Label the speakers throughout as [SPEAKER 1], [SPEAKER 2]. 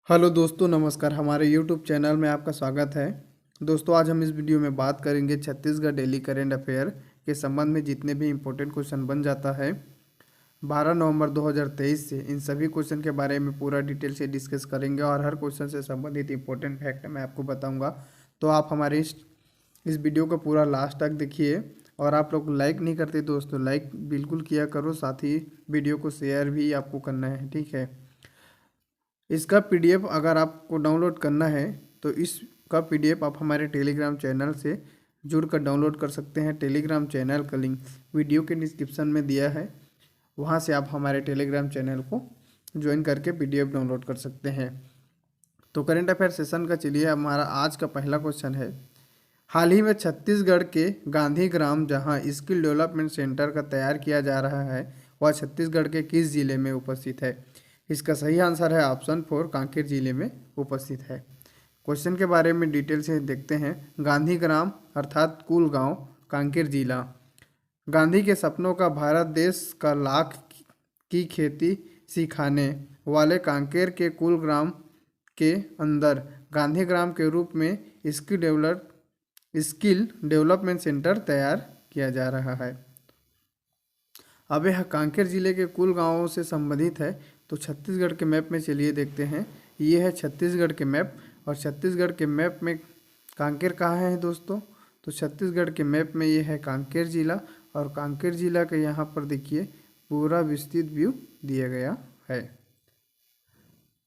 [SPEAKER 1] Hello दोस्तों, नमस्कार। हमारे यूट्यूब चैनल में आपका स्वागत है। दोस्तों, आज हम इस वीडियो में बात करेंगे छत्तीसगढ़ डेली करेंट अफेयर के संबंध में जितने भी इम्पोर्टेंट क्वेश्चन बन जाता है 12 नवंबर 2023 से। इन सभी क्वेश्चन के बारे में पूरा डिटेल से डिस्कस करेंगे और हर क्वेश्चन से संबंधित इंपॉर्टेंट फैक्ट मैं आपको बताऊँगा। तो आप हमारे इस वीडियो को पूरा लास्ट तक देखिए। और आप लोग लाइक नहीं करते दोस्तों, लाइक बिल्कुल किया करो। साथ ही वीडियो को शेयर भी आपको करना है, ठीक है। इसका पीडीएफ अगर आपको डाउनलोड करना है तो इसका पीडीएफ आप हमारे टेलीग्राम चैनल से जुड़कर डाउनलोड कर सकते हैं। टेलीग्राम चैनल का लिंक वीडियो के डिस्क्रिप्शन में दिया है, वहां से आप हमारे टेलीग्राम चैनल को ज्वाइन करके पीडीएफ डाउनलोड कर सकते हैं। तो करेंट अफेयर सेशन का चलिए, हमारा आज का पहला क्वेश्चन है। हाल ही में छत्तीसगढ़ के गांधी ग्राम जहां स्किल डेवलपमेंट सेंटर का तैयार किया जा रहा है, वह छत्तीसगढ़ के किस जिले में उपस्थित है? इसका सही आंसर है ऑप्शन 4, कांकेर जिले में उपस्थित है। क्वेश्चन के बारे में डिटेल से देखते हैं। गांधी ग्राम अर्थात कुल गांव, कांकेर जिला। गांधी के सपनों का भारत देश का लाख की खेती सिखाने वाले कांकेर के कुल ग्राम के अंदर गांधी ग्राम के रूप में स्किल डेवलपमेंट सेंटर तैयार किया जा रहा है। अब यह कांकेर जिले के कुल गांवों से संबंधित है। तो छत्तीसगढ़ के मैप में चलिए देखते हैं। ये है छत्तीसगढ़ के मैप, और छत्तीसगढ़ के मैप में कांकेर कहाँ है दोस्तों? तो छत्तीसगढ़ के मैप में ये है कांकेर जिला, और कांकेर जिला के यहाँ पर देखिए पूरा विस्तृत व्यू दिया गया है।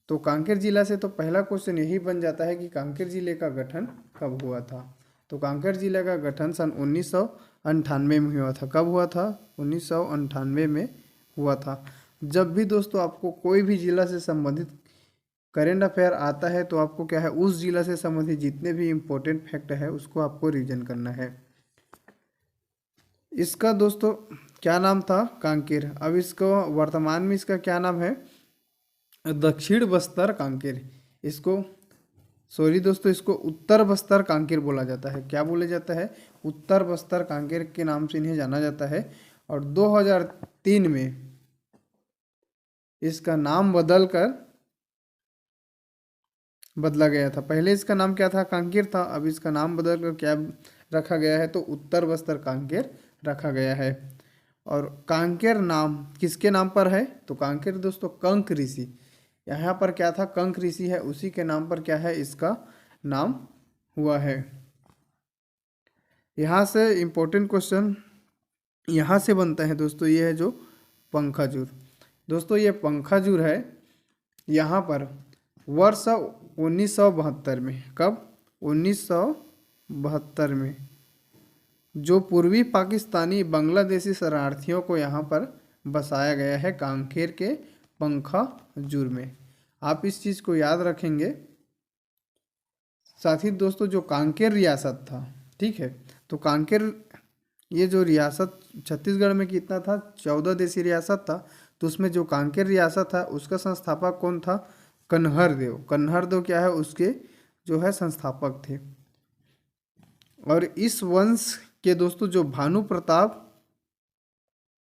[SPEAKER 1] तो कांकेर जिला से तो पहला क्वेश्चन यही बन जाता है कि कांकेर जिले का गठन कब हुआ था? तो कांकेर जिले का गठन सन 1998 में हुआ था। कब हुआ था? 1998 में हुआ था। जब भी दोस्तों आपको कोई भी जिला से संबंधित करेंट अफेयर आता है तो आपको क्या है, उस जिला से संबंधित जितने भी इम्पोर्टेंट फैक्ट है उसको आपको रिवीजन करना है। इसका दोस्तों क्या नाम था? कांकेर। अब इसको वर्तमान में इसका क्या नाम है? दक्षिण बस्तर कांकेर। इसको सॉरी दोस्तों, इसको उत्तर बस्तर कांकेर बोला जाता है। क्या बोला जाता है? उत्तर बस्तर कांकेर के नाम से इन्हें जाना जाता है। और 2003 में इसका नाम बदला गया था। पहले इसका नाम क्या था? कांकेर था। अब इसका नाम बदल कर क्या रखा गया है? तो उत्तर बस्तर कांकेर रखा गया है। और कांकेर नाम किसके नाम पर है? तो कांकेर दोस्तों कंक ऋषि, यहाँ पर क्या था? कंक ऋषि है, उसी के नाम पर क्या है, इसका नाम हुआ है। यहाँ से इम्पोर्टेंट क्वेश्चन यहाँ से बनता है दोस्तों। ये है जो पंखाजूर। दोस्तों ये पंखाजूर है, यहाँ पर वर्ष 1972 में। कब? 1972 में जो पूर्वी पाकिस्तानी बांग्लादेशी शरणार्थियों को यहाँ पर बसाया गया है कांकेर के पंखाजूर में। आप इस चीज़ को याद रखेंगे। साथ ही दोस्तों जो कांकेर रियासत था, ठीक है, तो कांकेर ये जो रियासत छत्तीसगढ़ में कितना था? 14 देशी रियासत था। तो उसमें जो कांकेर रियासत था उसका संस्थापक कौन था? कन्हर देव। कन्हर देव क्या है, उसके जो है संस्थापक थे। और इस वंश के दोस्तों जो भानु प्रताप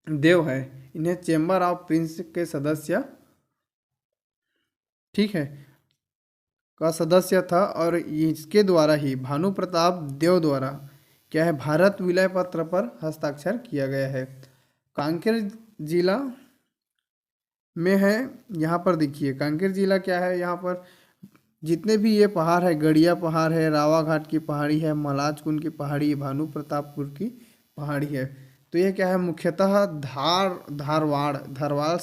[SPEAKER 1] देव है, इन्हें चेंबर ऑफ प्रिंस के सदस्य, ठीक है, का सदस्य था। और इसके द्वारा ही भानु प्रताप देव द्वारा क्या है, भारत विलय पत्र पर हस्ताक्षर किया गया है। कांकेर जिला में है, यहाँ पर देखिए कांकेर जिला क्या है, यहाँ पर जितने भी ये पहाड़ है, गड़िया पहाड़ है, रावा घाट की पहाड़ी है, मलाज कुंड की पहाड़ी, भानु प्रतापपुर की पहाड़ी है। तो ये क्या है, मुख्यतः धारवाड़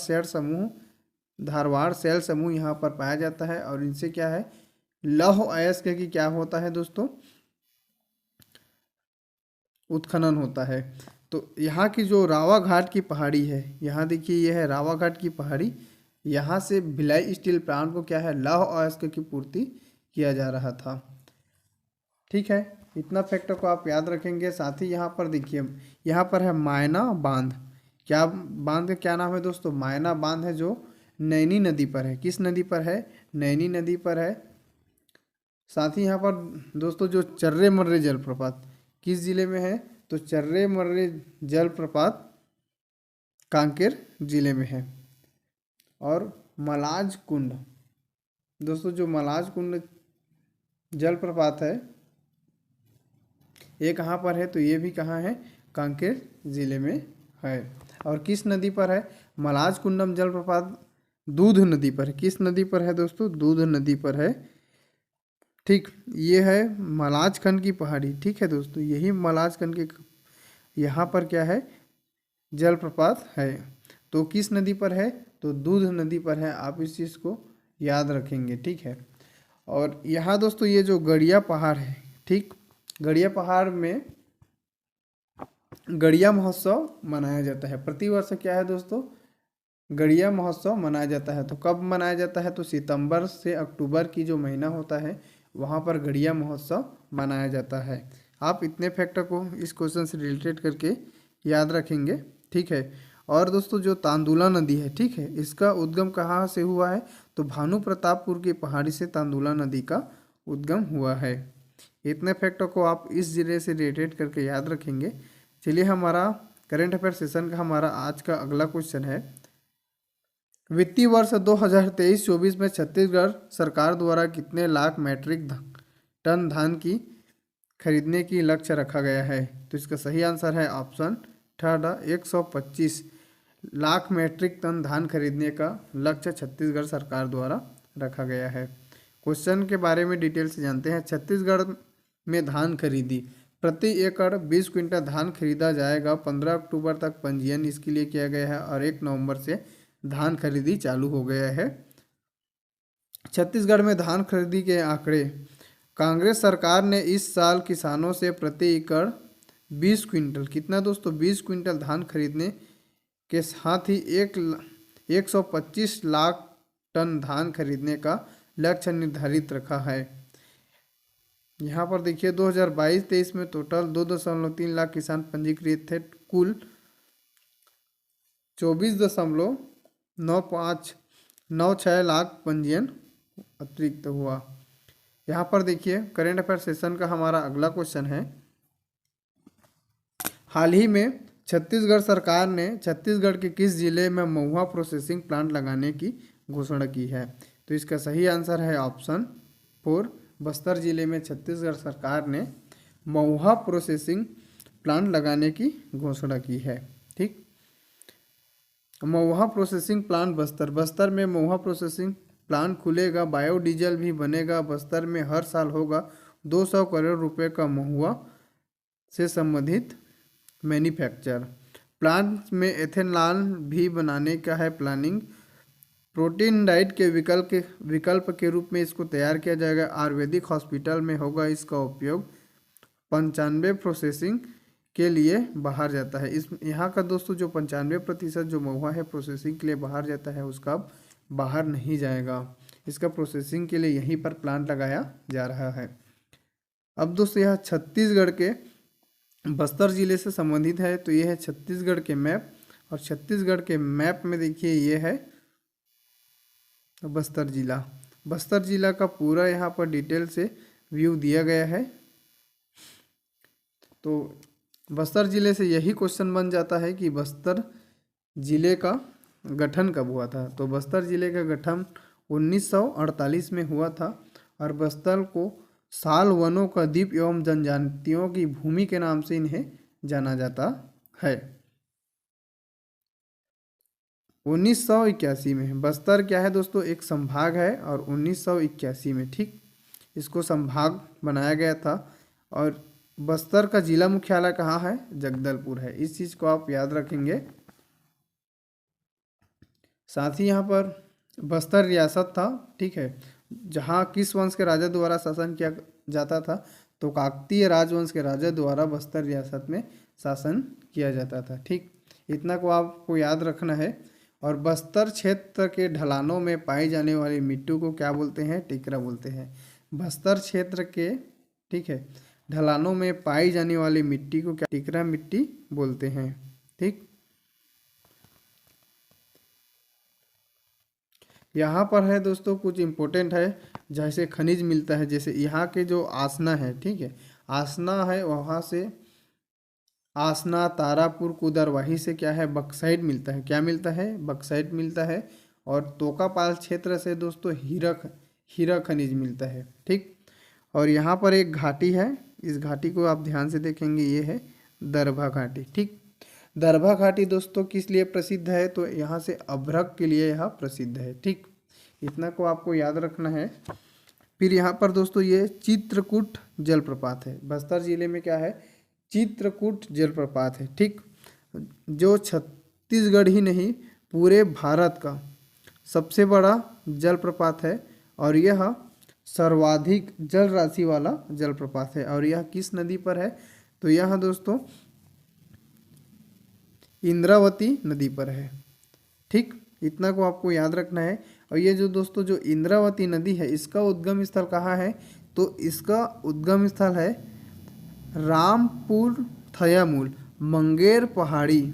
[SPEAKER 1] शैल समूह यहाँ पर पाया जाता है। और इनसे क्या है, लौह अयस्क की क्या होता है दोस्तों? उत्खनन होता है। तो यहाँ की जो रावा घाट की पहाड़ी है, यहाँ देखिए ये है रावा घाट की पहाड़ी, यहाँ से भिलाई स्टील प्लांट को क्या है, लौह अयस्क की पूर्ति किया जा रहा था। ठीक है, इतना फैक्टर को आप याद रखेंगे। साथ ही यहाँ पर देखिए, यहाँ पर है मायना बांध। क्या बांध का क्या नाम है दोस्तों? मायना बांध है, जो नैनी नदी पर है। किस नदी पर है? नैनी नदी पर है। साथ ही यहाँ पर दोस्तों जो चर्रे मर्रे जलप्रपात किस जिले में है? तो चर्रे मर्रे जलप्रपात कांकेर जिले में है। और मलाज कुंड दोस्तों जो मलाज कुंड जलप्रपात है ये कहाँ पर है, तो ये भी कहाँ है, कांकेर जिले में है। और किस नदी पर है, मलाज कुंडम जलप्रपात दूध नदी पर है। किस नदी पर है दोस्तों, दूध नदी पर है। ठीक, ये है मलाजखंड की पहाड़ी। ठीक है दोस्तों, यही मलाजखंड के यहाँ पर क्या है, जलप्रपात है। तो किस नदी पर है, तो दूध नदी पर है। आप इस चीज़ को याद रखेंगे। ठीक है, और यहाँ दोस्तों ये जो गड़िया पहाड़ है, ठीक, गड़िया पहाड़ में गड़िया महोत्सव मनाया जाता है प्रतिवर्ष। क्या है दोस्तों, गड़िया महोत्सव मनाया जाता है। तो कब मनाया जाता है, तो सितंबर से अक्टूबर की जो महीना होता है वहाँ पर गड़िया महोत्सव मनाया जाता है। आप इतने फैक्टर को इस क्वेश्चन से रिलेटेड करके याद रखेंगे। ठीक है, और दोस्तों जो तांदुला नदी है, ठीक है, इसका उद्गम कहाँ से हुआ है, तो भानु प्रतापपुर की पहाड़ी से तांदुला नदी का उद्गम हुआ है। इतने फैक्टर को आप इस जिले से रिलेटेड करके याद रखेंगे। चलिए हमारा करेंट अफेयर सेशन का हमारा आज का अगला क्वेश्चन है, वित्तीय वर्ष 2023-24 में छत्तीसगढ़ सरकार द्वारा कितने लाख मैट्रिक टन धान की खरीदने की लक्ष्य रखा गया है, तो इसका सही आंसर है option third 125 lakh metric ton धान खरीदने का लक्ष्य छत्तीसगढ़ सरकार द्वारा रखा गया है। क्वेश्चन के बारे में डिटेल से जानते हैं। छत्तीसगढ़ में धान खरीदी, प्रति एकड़ 20 क्विंटल धान खरीदा जाएगा। 15 अक्टूबर तक पंजीयन इसके लिए किया गया है और 1 नवंबर से धान खरीदी चालू हो गया है। छत्तीसगढ़ में धान खरीदी के आंकड़े, कांग्रेस सरकार ने इस साल किसानों से प्रति एकड़ 20 क्विंटल, कितना दोस्तों, 20 क्विंटल धान खरीदने के साथ ही 125 लाख टन धान खरीदने का लक्ष्य निर्धारित रखा है। यहाँ पर देखिए 2022-23 में टोटल 2.3 लाख किसान पंजीकृत थे। कुल 24.9596 लाख पंजीयन अतिरिक्त हुआ। यहाँ पर देखिए करेंट अफेयर सेशन का हमारा अगला क्वेश्चन है, हाल ही में छत्तीसगढ़ सरकार ने छत्तीसगढ़ के किस जिले में महुआ प्रोसेसिंग प्लांट लगाने की घोषणा की है, तो इसका सही आंसर है ऑप्शन 4 बस्तर जिले में छत्तीसगढ़ सरकार ने महुआ प्रोसेसिंग प्लांट लगाने की घोषणा की है। ठीक, महुआ प्रोसेसिंग प्लांट बस्तर में महुआ प्रोसेसिंग प्लांट खुलेगा, बायोडीजल भी बनेगा। बस्तर में हर साल होगा 200 करोड़ रुपए का महुआ से संबंधित मैन्युफैक्चर। प्लांट में एथेनॉल भी बनाने का है प्लानिंग। प्रोटीन डाइट के विकल्प के रूप में इसको तैयार किया जाएगा। आयुर्वेदिक हॉस्पिटल में होगा इसका उपयोग। 95 प्रोसेसिंग के लिए बाहर जाता है। इस यहाँ का दोस्तों जो 95% जो महुआ है प्रोसेसिंग के लिए बाहर जाता है, उसका बाहर नहीं जाएगा। इसका प्रोसेसिंग के लिए यहीं पर प्लांट लगाया जा रहा है। अब दोस्तों यह छत्तीसगढ़ के बस्तर जिले से संबंधित है, तो ये है छत्तीसगढ़ के मैप। और छत्तीसगढ़ के मैप में देखिए ये है बस्तर जिला। बस्तर जिला का पूरा यहाँ पर डिटेल से व्यू दिया गया है। तो बस्तर जिले से यही क्वेश्चन बन जाता है कि बस्तर जिले का गठन कब हुआ था, तो बस्तर जिले का गठन 1948 में हुआ था। और बस्तर को साल वनों का द्वीप एवं जनजातियों की भूमि के नाम से इन्हें जाना जाता है। 1981 में बस्तर क्या है दोस्तों, एक संभाग है और 1981 में ठीक इसको संभाग बनाया गया था। और बस्तर का जिला मुख्यालय कहाँ है, जगदलपुर है। इस चीज़ को आप याद रखेंगे। साथ ही यहाँ पर बस्तर रियासत था, ठीक है, जहाँ किस वंश के राजा द्वारा शासन किया जाता था, तो काकतीय राजवंश के राजा द्वारा बस्तर रियासत में शासन किया जाता था। ठीक, इतना को आपको याद रखना है। और बस्तर क्षेत्र के ढलानों में पाई जाने वाली मिट्टी को क्या बोलते हैं, टिकरा बोलते हैं। बस्तर क्षेत्र के, ठीक है, ढलानों में पाई जाने वाली मिट्टी को क्या, टिकरा मिट्टी बोलते हैं। ठीक, यहाँ पर है दोस्तों कुछ इम्पोर्टेंट है, जैसे खनिज मिलता है। जैसे यहाँ के जो आसना है, ठीक है, आसना है, वहाँ से आसना, तारापुर, कुदरवाही से क्या है, बक्साइट मिलता है। क्या मिलता है, बक्साइट मिलता है। और तोकापाल क्षेत्र से दोस्तों हीरा खनिज मिलता है। ठीक, और यहाँ पर एक घाटी है, इस घाटी को आप ध्यान से देखेंगे, ये है दरभा घाटी। ठीक, दरभा घाटी दोस्तों किस लिए प्रसिद्ध है, तो यहाँ से अभ्रक के लिए यह प्रसिद्ध है। ठीक, इतना को आपको याद रखना है। फिर यहाँ पर दोस्तों ये चित्रकूट जलप्रपात है, बस्तर जिले में क्या है, चित्रकूट जलप्रपात है। ठीक, जो छत्तीसगढ़ ही नहीं पूरे भारत का सबसे बड़ा जलप्रपात है और यह सर्वाधिक जल राशि वाला जलप्रपात है। और यह किस नदी पर है, तो यह दोस्तों इंद्रावती नदी पर है। ठीक, इतना को आपको याद रखना है। और ये जो दोस्तों जो इंद्रावती नदी है इसका उद्गम स्थल कहाँ है, तो इसका उद्गम स्थल है रामपुर थयामूल मंगेर पहाड़ी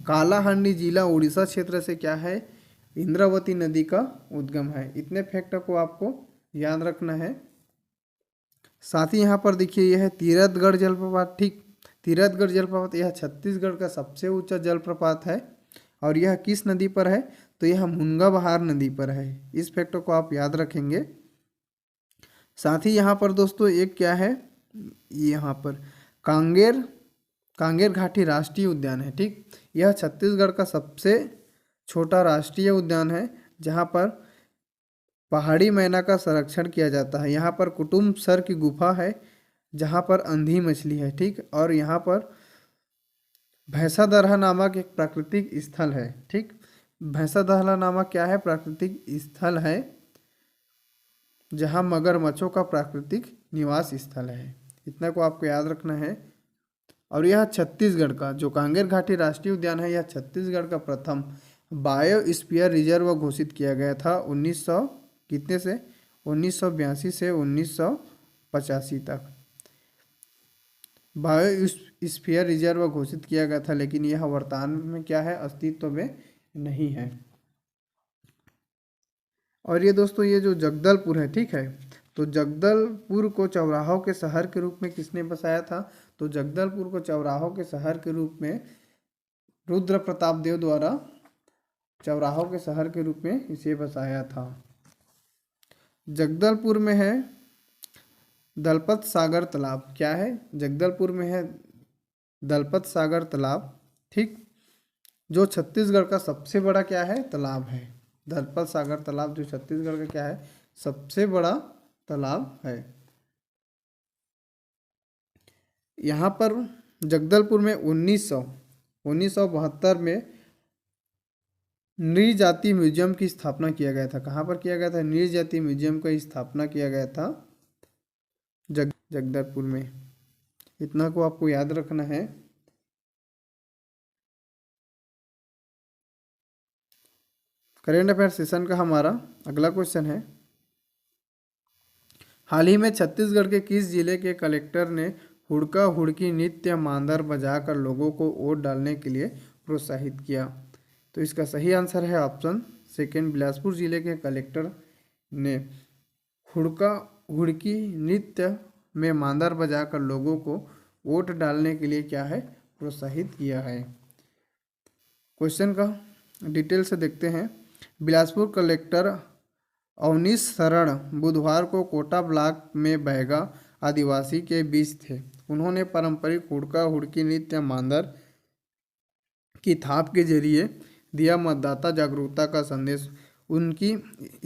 [SPEAKER 1] कालाहांडी जिला उड़ीसा क्षेत्र से क्या है, इंद्रावती नदी का उद्गम है। इतने फैक्ट को आपको याद रखना है। साथ ही यहाँ पर देखिए यह है तीरथगढ़ जलप्रपात। ठीक, तीरथगढ़ जलप्रपात यह छत्तीसगढ़ का सबसे ऊंचा जलप्रपात है और यह किस नदी पर है, तो यह मुनगाबहार नदी पर है। इस फैक्ट को आप याद रखेंगे। साथ ही यहाँ पर दोस्तों एक क्या है, यहाँ पर कांगेर घाटी राष्ट्रीय उद्यान है। ठीक, यह छत्तीसगढ़ का सबसे छोटा राष्ट्रीय उद्यान है जहाँ पर पहाड़ी मैना का संरक्षण किया जाता है। यहाँ पर कुटुम्ब सर की गुफा है जहाँ पर अंधी मछली है। ठीक, और यहाँ पर भैंसादरहा नामक एक प्राकृतिक स्थल है। ठीक, भैंसादरहा नामक क्या है, प्राकृतिक स्थल है जहाँ मगरमच्छों का प्राकृतिक निवास स्थल है। इतना को आपको याद रखना है। और यह छत्तीसगढ़ का जो कांगेर घाटी राष्ट्रीय उद्यान है, यह छत्तीसगढ़ का प्रथम बायोस्फीयर रिजर्व घोषित किया गया था 1900 कितने से 1982 से 1985 तक बायोस्फीयर रिजर्व घोषित किया गया था, लेकिन यह वर्तमान में क्या है, अस्तित्व में नहीं है। और ये दोस्तों ये जो जगदलपुर है, ठीक है, तो जगदलपुर को चौराहों के शहर के रूप में किसने बसाया था, तो जगदलपुर को चौराहों के शहर के रूप में रुद्र प्रताप देव द्वारा चौराहों के शहर के रूप में इसे बसाया था। जगदलपुर में है दलपत सागर तालाब। क्या है, जगदलपुर में है दलपत सागर तालाब। ठीक, जो छत्तीसगढ़ का सबसे बड़ा क्या है, तालाब है। दलपत सागर तालाब जो छत्तीसगढ़ का क्या है, सबसे बड़ा तालाब है। यहाँ पर जगदलपुर में 1972 में नृजाति म्यूजियम की स्थापना किया गया था। कहाँ पर किया गया था, नृजाति म्यूजियम का स्थापना किया गया था जगदलपुर में। इतना को आपको याद रखना है। करेंट अफेयर सेशन का हमारा अगला क्वेश्चन है, हाल ही में छत्तीसगढ़ के किस जिले के कलेक्टर ने हुड़का हुड़की नृत्य मांदर बजाकर लोगों को वोट डालने के लिए प्रोत्साहित किया, तो इसका सही आंसर है ऑप्शन सेकेंड, बिलासपुर जिले के कलेक्टर ने हुड़का हुड़की नृत्य में मांदर बजाकर लोगों को वोट डालने के लिए क्या है, प्रोत्साहित किया है। क्वेश्चन का डिटेल से देखते हैं। बिलासपुर कलेक्टर अवनीश शरण बुधवार को कोटा ब्लॉक में बैगा आदिवासी के बीच थे। उन्होंने पारंपरिक हुड़का हुड़की नृत्य मांदर की थाप के जरिए दिया मतदाता जागरूकता का संदेश। उनकी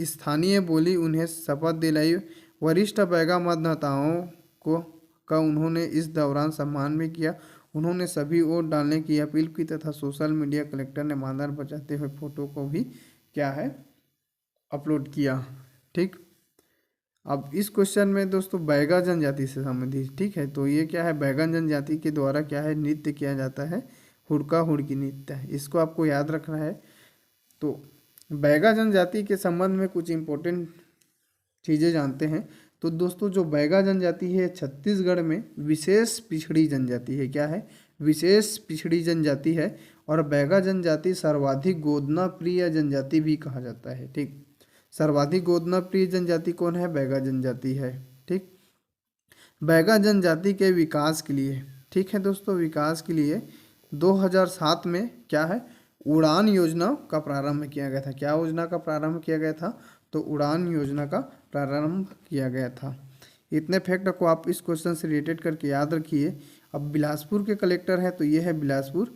[SPEAKER 1] स्थानीय बोली उन्हें शपथ दिलाई। वरिष्ठ बैगा मतदाताओं का उन्होंने इस दौरान सम्मान भी किया। उन्होंने सभी वोट डालने की अपील की तथा सोशल मीडिया कलेक्टर ने मांदर बजाते हुए फोटो को भी क्या है, अपलोड किया। ठीक, अब इस क्वेश्चन में दोस्तों बैगा जनजाति से संबंधित, ठीक है, तो ये क्या है, बैगा जनजाति के द्वारा क्या है, नृत्य किया जाता है, हुड़का हुड़की नृत्य है। इसको आपको याद रखना है। तो बैगा जनजाति के संबंध में कुछ इम्पोर्टेंट चीज़ें जानते हैं। तो दोस्तों जो बैगा जनजाति है छत्तीसगढ़ में विशेष पिछड़ी जनजाति है। क्या है, विशेष पिछड़ी जनजाति है। और बैगा जनजाति सर्वाधिक गोदना प्रिय जनजाति भी कहा जाता है। ठीक, सर्वाधिक गोदना प्रिय जनजाति कौन है, बैगा जनजाति है। ठीक, बैगा जनजाति के विकास के लिए, ठीक है दोस्तों, विकास के लिए 2007 में क्या है, उड़ान योजना का प्रारंभ किया गया था। क्या योजना का प्रारंभ किया गया था, तो उड़ान योजना का प्रारंभ किया गया था। इतने फैक्ट को आप इस क्वेश्चन से रिलेटेड करके याद रखिए। अब बिलासपुर के कलेक्टर हैं तो ये है बिलासपुर,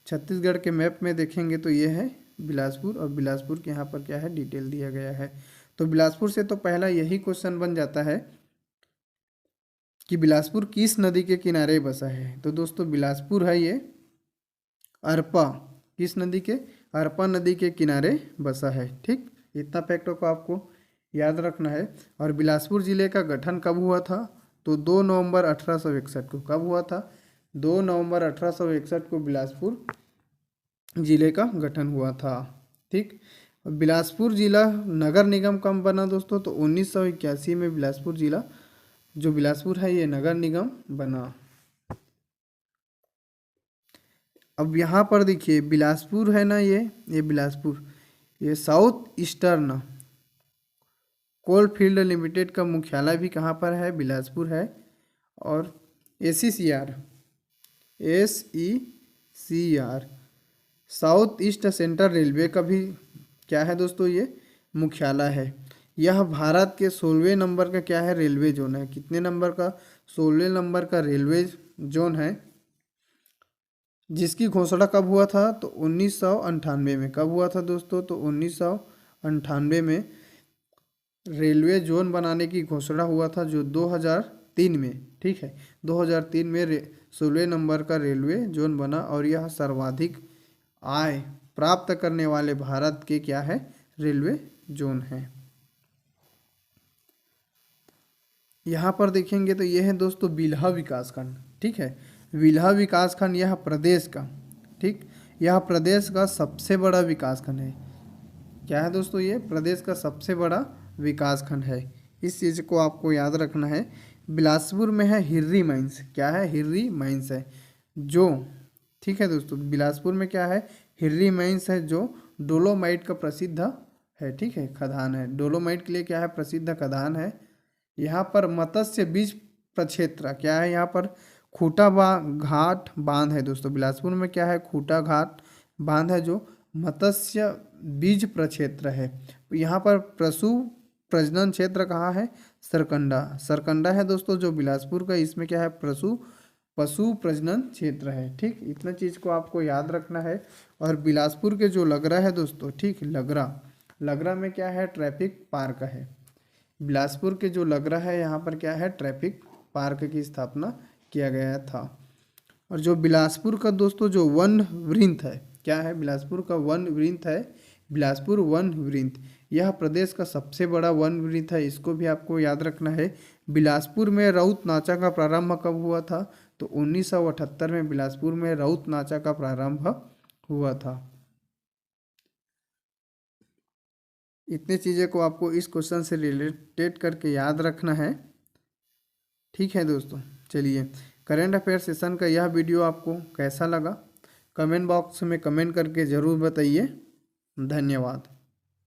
[SPEAKER 1] छत्तीसगढ़ के मैप में देखेंगे तो ये है बिलासपुर, और बिलासपुर के यहाँ पर क्या है डिटेल दिया गया है। तो बिलासपुर से तो पहला यही क्वेश्चन बन जाता है कि बिलासपुर किस नदी के किनारे बसा है। तो दोस्तों बिलासपुर है ये अरपा, किस नदी के, अरपा नदी के किनारे बसा है। ठीक, इतना फैक्टों को आपको याद रखना है। और बिलासपुर जिले का गठन कब हुआ था, तो 2 नवंबर 1861 को। कब हुआ था, 2 नवंबर 1861 को बिलासपुर जिले का गठन हुआ था। ठीक, बिलासपुर जिला नगर निगम कब बना दोस्तों, तो 1981 में बिलासपुर जिला जो बिलासपुर है ये नगर निगम बना। अब यहाँ पर देखिए बिलासपुर है ना, ये बिलासपुर, ये South Eastern Coal Field Limited का मुख्यालय भी कहाँ पर है, बिलासपुर है। और SECR south east central railway का भी क्या है दोस्तों, ये मुख्यालय है। यह भारत के 16वें नंबर का क्या है, रेलवे जोन है। कितने नंबर का, 16वें नंबर का रेलवे जोन है, जिसकी घोषणा कब हुआ था, तो 1998 में। कब हुआ था दोस्तों, तो 1998 में रेलवे जोन बनाने की घोषणा हुआ था, जो 2003 में, ठीक है, 2003 में 16वें नंबर का रेलवे जोन बना। और यह सर्वाधिक आय प्राप्त करने वाले भारत के क्या है, रेलवे जोन है। यहाँ पर देखेंगे तो यह है दोस्तों बिल्हा विकासखंड। ठीक है, बिल्हा विकासखंड यह प्रदेश का, ठीक, यह प्रदेश का सबसे बड़ा विकासखंड है। क्या है दोस्तों, ये प्रदेश का सबसे बड़ा विकासखंड है। इस चीज़ को आपको याद रखना है। बिलासपुर में है हिर्री माइंस, क्या है, हिर्री माइंस है जो, ठीक है दोस्तों, बिलासपुर में क्या है, हिर्री माइंस है जो डोलोमाइट का प्रसिद्ध है। ठीक है, खदान है, डोलोमाइट के लिए क्या है, प्रसिद्ध खदान है। यहाँ पर मत्स्य बीज प्रक्षेत्र क्या है, यहाँ पर खूटा घाट बांध है दोस्तों। बिलासपुर में क्या है, खूटा घाट बांध है जो मत्स्य बीज प्रक्षेत्र है। यहाँ पर पशु प्रजनन क्षेत्र कहाँ है, सरकंडा, सरकंडा है दोस्तों जो बिलासपुर का, इसमें क्या है, पशु प्रजनन क्षेत्र है। ठीक, इतना चीज़ को आपको याद रखना है। और बिलासपुर के जो लगरा है दोस्तों, ठीक, लगरा में क्या है, ट्रैफिक पार्क है। बिलासपुर के जो लगरा है यहाँ पर क्या है, ट्रैफिक पार्क की स्थापना किया गया था। और जो बिलासपुर का दोस्तों जो वन वृंत है, क्या है, बिलासपुर का वन वृंत है, बिलासपुर वन वृंत, यह प्रदेश का सबसे बड़ा वन वृंत है। इसको भी आपको याद रखना है। बिलासपुर में राउत नाचा का प्रारंभ कब हुआ था, तो 1978 में बिलासपुर में राउत नाचा का प्रारंभ हुआ था। इतने चीज़ें को आपको इस क्वेश्चन से रिलेटेड करके याद रखना है। ठीक है दोस्तों, चलिए, करंट अफेयर सेशन का यह वीडियो आपको कैसा लगा, कमेंट बॉक्स में कमेंट करके ज़रूर बताइए। धन्यवाद।